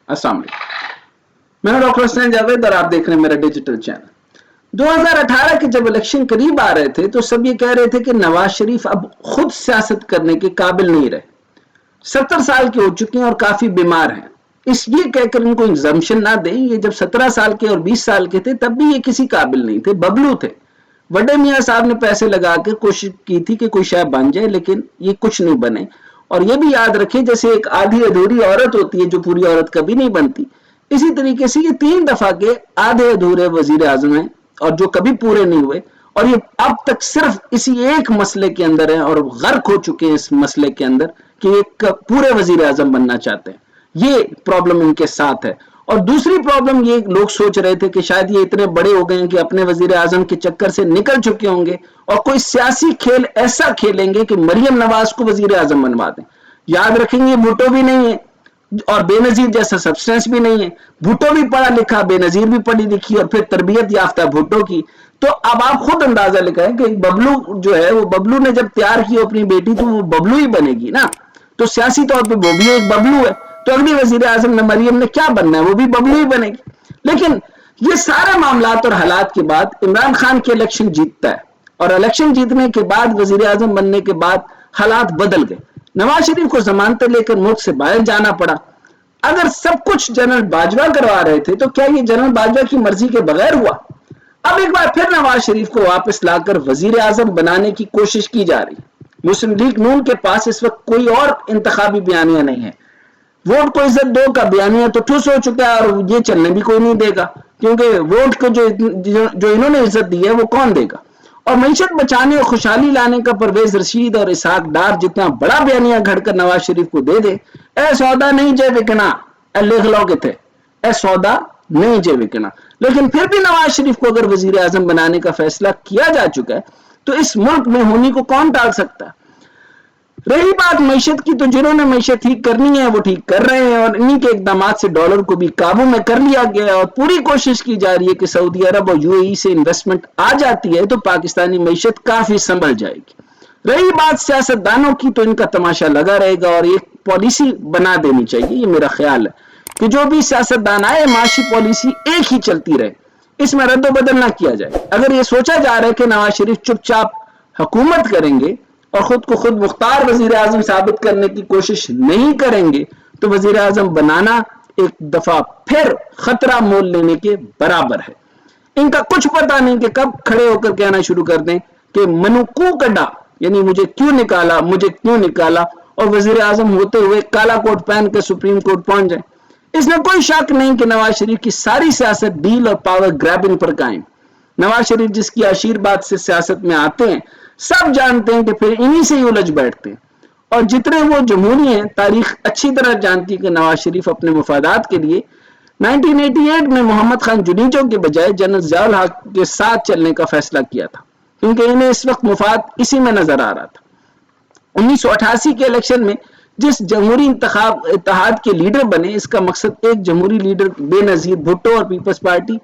अस्सलाम वालेकुम, मैं डॉक्टर हसनैन जावेद और आप देख रहे हैं मेरा डिजिटल चैनल। 2018 के जब इलेक्शन करीब आ रहे थे तो सब ये कह रहे थे कि नवाज शरीफ अब खुद सियासत करने के काबिल नहीं रहे, 70 साल के हो चुके हैं और काफी बीमार हैं। इसलिए कहकर इनको एग्जाम्पशन ना दें। ये जब 17 साल के और 20 साल के थे तब भी ये किसी काबिल नहीं थे, बबलू थे। बड़े मियाँ साहब ने पैसे लगा के कोशिश की थी कि कोई शायद बन जाए, लेकिन ये कुछ नहीं बने। और ये भी याद रखें, जैसे एक आधी अधूरी औरत होती है जो पूरी औरत कभी नहीं बनती, इसी तरीके से ये 3 दफा के आधे अधूरे वजीर आजम हैं और जो कभी पूरे नहीं हुए, और ये अब तक सिर्फ इसी एक मसले के अंदर है और गर्क हो चुके हैं इस मसले के अंदर कि एक पूरे वजीर आजम बनना चाहते हैं। ये प्रॉब्लम इनके साथ है। और दूसरी प्रॉब्लम ये, लोग सोच रहे थे कि शायद ये इतने बड़े हो गए हैं कि अपने वजीर आजम के चक्कर से निकल चुके होंगे और कोई सियासी खेल ऐसा खेलेंगे कि मरियम नवाज को वजीर आजम बनवा दें। याद रखेंगे, भुट्टो भी नहीं है और बेनजीर जैसा सब्सटेंस भी नहीं है। भुट्टो भी पढ़ा लिखा, बेनजीर भी पढ़ी लिखी और फिर तरबियत याफ्ता भुट्टो की। तो अब आप खुद अंदाजा लगाएं कि बबलू जो है, वो बबलू ने जब तैयार की अपनी बेटी तो वो बबलू ही बनेगी ना। तो सियासी तौर पे वो भी एक बबलू है, तो अगली वजीर आजम में मरियम ने क्या बनना है, वो भी बबलू ही बनेगी। लेकिन ये सारे मामलात और हालात के बाद इमरान खान के इलेक्शन जीतता है और इलेक्शन जीतने के बाद वजीर आजम बनने के बाद हालात बदल गए। नवाज शरीफ को जमानतें लेकर मुल्क से बाहर जाना पड़ा। अगर सब कुछ जनरल बाजवा करवा रहे थे तो क्या ये जनरल बाजवा की मर्जी के बगैर हुआ? अब एक बार फिर नवाज शरीफ को वापस लाकर वजीर आजम बनाने की कोशिश की जा रही। मुस्लिम लीग नून के पास इस वक्त कोई और इंतखाबी बयानिया नहीं है। वोट को इज्जत दो का बयानिया तो ठुस हो चुका है और ये चलने भी कोई नहीं देगा, क्योंकि वोट को जो इन्होंने इज्जत दी है वो कौन देगा। और मईशत बचाने और खुशहाली लाने का परवेज रशीद और इसहाक डार जितना बड़ा बयानिया घड़कर नवाज शरीफ को दे दे, ए सौदा नहीं जे विकना, लिख लो के थे, ए सौदा नहीं जे विकना। लेकिन फिर भी नवाज शरीफ को अगर वजीर आजम बनाने का फैसला किया जा चुका है तो इस मुल्क में होनी को कौन टाल सकता है। रही बात मैशत की, तो जिन्होंने मैशत ठीक करनी है वो ठीक कर रहे हैं और इन्हीं के इकदाम से डॉलर को भी काबू में कर लिया गया है और पूरी कोशिश की जा रही है कि सऊदी अरब और यूएई से इन्वेस्टमेंट आ जाती है तो पाकिस्तानी मैशत काफी संभल जाएगी। रही बात सियासतदानों की, तो इनका तमाशा लगा रहेगा और एक पॉलिसी बना देनी चाहिए। ये मेरा ख्याल है कि जो भी सियासतदान आए, माशी पॉलिसी एक ही चलती रहे, इसमें रद्द-बदल ना किया जाए। अगर ये सोचा जा रहा है कि नवाज शरीफ चुपचाप हुकूमत करेंगे और खुद को खुद मुख्तार वजीर आजम साबित करने की कोशिश नहीं करेंगे तो वजीर आजम बनाना एक दफा फिर खतरा मोल लेने के बराबर है। इनका कुछ पता नहीं कि कब खड़े होकर कहना शुरू कर दें कि मनुकू कड़ा, यानी मुझे क्यों निकाला, मुझे क्यों निकाला, और वजीर आजम होते हुए काला कोट पहन कर सुप्रीम कोर्ट पहुंच जाए। इसमें कोई शक नहीं कि नवाज शरीफ की सारी सियासत डील और पावर ग्रैबिंग पर कायम। नवाज शरीफ जिसकी आशीर्वाद से सियासत में आते हैं, सब जानते हैं कि फिर इन्हीं से ही उलझ बैठते हैं। और जितने वो जमहूरी हैं, तारीख अच्छी तरह जानती है कि नवाज शरीफ अपने मुफादात के लिए 1988 में मोहम्मद खान जुनीजो के बजाय जनरल ज़ियाउल हक के साथ चलने का फैसला किया था, क्योंकि इन्हें इस वक्त मुफाद इसी में नजर आ रहा था। 1988 के इलेक्शन में जिस जमहूरी इत्तेहाद के लीडर बने, इसका मकसद एक जमहूरी लीडर बेनजीर भुट्टो और पीपल्स पार्टी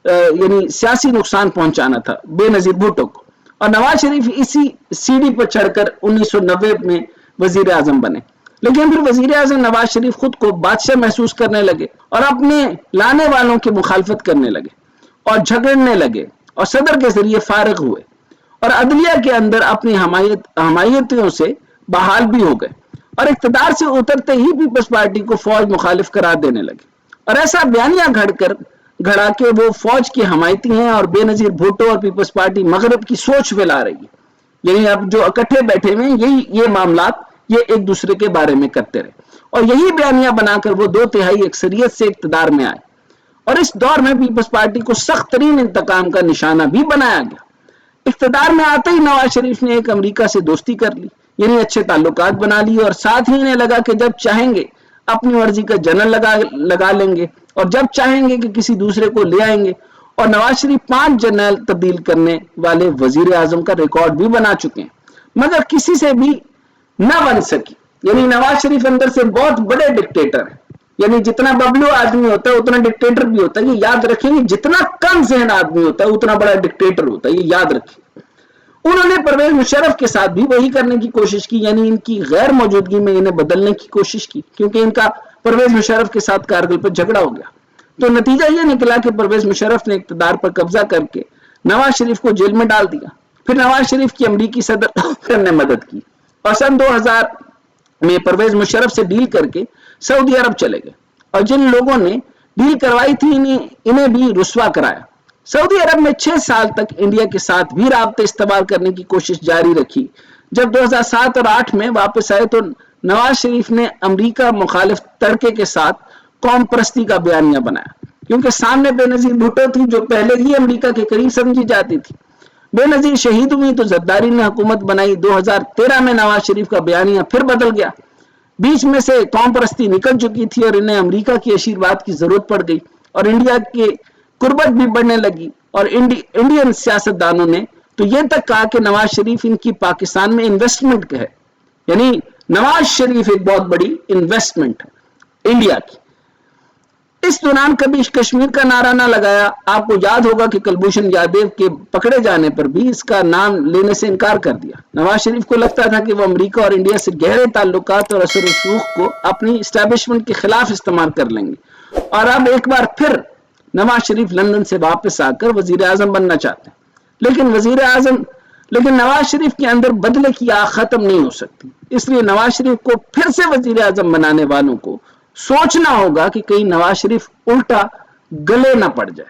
यानी सियासी नुकसान पहुंचाना था बेनजीर भुट्टो को। और नवाज शरीफ इसी सीढ़ी पर चढ़कर 1990 में वजीर आजम बने। लेकिन फिर वजीर आजम नवाज शरीफ खुद को बादशाह महसूस करने लगे और अपने लाने वालों की मुखालफत करने लगे और झगड़ने लगे और सदर के जरिए फारिग हुए और अदलिया के अंदर अपनी हमायतियों से बहाल भी हो गए और इख्तिदार से उतरते ही पीपल्स पार्टी को फौज मुखालिफ करार देने लगे। और ऐसा बयानिया घड़ा के वो फौज की हमायती हैं और बेनजीर भुट्टो और पीपल्स पार्टी मगरब की सोच फैला रही है। यानी अब जो इकट्ठे बैठे हुए हैं, ये मामलात ये एक दूसरे के बारे में करते रहे और यही बयानिया बनाकर वो 2/3 अक्सरियत से इख्तिदार में आए। और इस दौर में पीपल्स पार्टी को सख्त तरीन इंतकाम का निशाना भी बनाया गया। इख्तिदार में आते ही नवाज शरीफ ने एक अमेरिका से दोस्ती कर ली, यानी अच्छे ताल्लुकात बना लिए और साथ ही इन्हें लगा कि जब चाहेंगे अपनी मर्जी का जनरल लगा लेंगे और जब चाहेंगे कि किसी दूसरे को ले आएंगे। और नवाज शरीफ 5 जनरल तब्दील करने वाले वजीर आजम का रिकॉर्ड भी बना चुके हैं, मगर किसी से भी न बन सकी। यानी नवाज शरीफ अंदर से बहुत बड़े डिक्टेटर हैं। यानी जितना बबलू आदमी होता है उतना डिक्टेटर भी होता है। ये याद रखेंगे, जितना कम ज़हन आदमी होता है उतना बड़ा डिक्टेटर होता है, ये याद रखें। उन्होंने परवेज मुशर्रफ के साथ भी वही करने की कोशिश की, यानी इनकी गैर मौजूदगी में इन्हें बदलने की कोशिश की, क्योंकि इनका پرویز مشرف کے ساتھ کارگل پر جھگڑا ہو گیا. تو نتیجہ یہ نکلا کہ پرویز مشرف نے اقتدار پر قبضہ کر کے نواز شریف کو جیل میں ڈال دیا. پھر نواز شریف کی امریکی صدر نے مدد کی اور سن 2000 میں پرویز مشرف سے ڈیل کر کے سعودی عرب چلے گئے اور جن لوگوں نے ڈیل کروائی تھی انہیں بھی رسوا کرایا. سعودی عرب میں 6 سال تک انڈیا کے ساتھ بھی رابطے استوار کرنے کی کوشش جاری رکھی. جب 2007 اور 2008 میں واپس آئے تو نواز شریف نے امریکہ مخالف تڑکے کے ساتھ قوم پرستی کا بیانیہ بنایا کیونکہ سامنے بے نظیر بھٹو تھی جو پہلے ہی امریکہ کے قریب سمجھی جاتی تھی. بے نظیر شہید ہوئی تو زرداری نے حکومت بنائی. 2013 میں نواز شریف کا بیانیہ پھر بدل گیا. بیچ میں سے قوم پرستی نکل چکی تھی اور انہیں امریکہ کی آشیرواد کی ضرورت پڑ گئی اور انڈیا کے قربت بھی بڑھنے لگی اور انڈین سیاستدانوں نے تو یہ تک کہا کہ نواز شریف ان کی پاکستان میں انویسٹمنٹ ہے. یعنی نواز شریف ایک بہت بڑی انویسٹمنٹ ہے انڈیا کی. اس دوران کبھی کشمیر کا نعرہ نہ لگایا. آپ کو یاد ہوگا کہ کلبھوشن یادیو کے پکڑے جانے پر بھی اس کا نام لینے سے انکار کر دیا. نواز شریف کو لگتا تھا کہ وہ امریکہ اور انڈیا سے گہرے تعلقات اور اثر و رسوخ کو اپنی اسٹیبلشمنٹ کے خلاف استعمال کر لیں گے اور اب ایک بار پھر نواز شریف لندن سے واپس آ کر وزیر اعظم بننا چاہتے ہیں. لیکن نواز شریف کے اندر بدلے کی آگ ختم نہیں ہو سکتی. اس لیے نواز شریف کو پھر سے وزیر اعظم بنانے والوں کو سوچنا ہوگا کہ کہیں نواز شریف الٹا گلے نہ پڑ جائے.